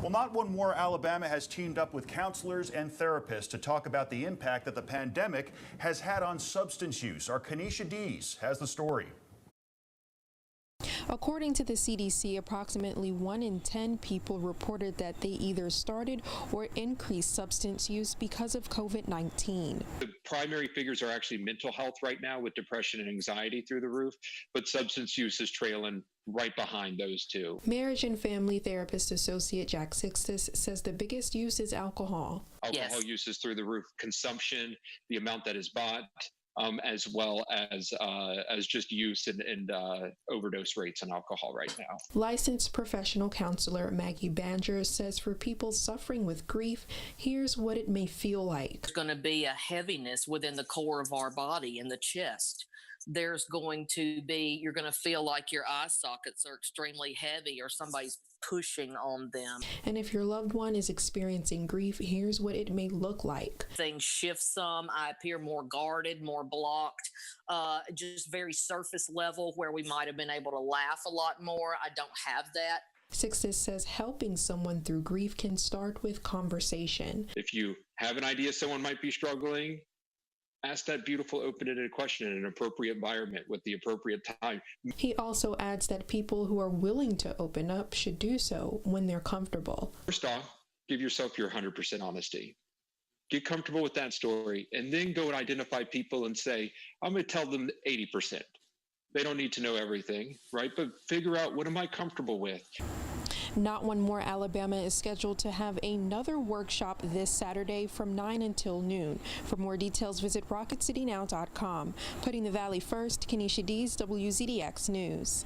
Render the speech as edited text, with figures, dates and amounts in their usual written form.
Well, Not One More Alabama has teamed up with counselors and therapists to talk about the impact that the pandemic has had on substance use. Our Kanisha Dees has the story. According to the CDC, approximately 1 in 10 people reported that they either started or increased substance use because of COVID-19. The primary figures are actually mental health right now, with depression and anxiety through the roof, but substance use is trailing right behind those two. Marriage and Family Therapist Associate Jack Sixtus says the biggest use is alcohol. Alcohol use is through the roof. Consumption, the amount that is bought, as well as just use and overdose rates on alcohol right now. Licensed professional counselor Maggie Banger says for people suffering with grief, here's what it may feel like. There's going to be a heaviness within the core of our body, in the chest. There's going to be, you're going to feel like your eye sockets are extremely heavy or somebody's pushing on them. And if your loved one is experiencing grief, here's what it may look like. Things shift some. I appear more guarded, more blocked, just very surface level where we might have been able to laugh a lot more. I don't have that. Sixtus says helping someone through grief can start with conversation. If you have an idea someone might be struggling, ask that beautiful open-ended question in an appropriate environment with the appropriate time. He also adds that people who are willing to open up should do so when they're comfortable. First off, give yourself your 100% honesty. Get comfortable with that story, and then go and identify people and say, I'm going to tell them 80%. They don't need to know everything, right? But figure out, what am I comfortable with? Not One More Alabama is scheduled to have another workshop this Saturday from 9 until noon. For more details, visit rocketcitynow.com. Putting the Valley first, Kanisha Dees, WZDX News.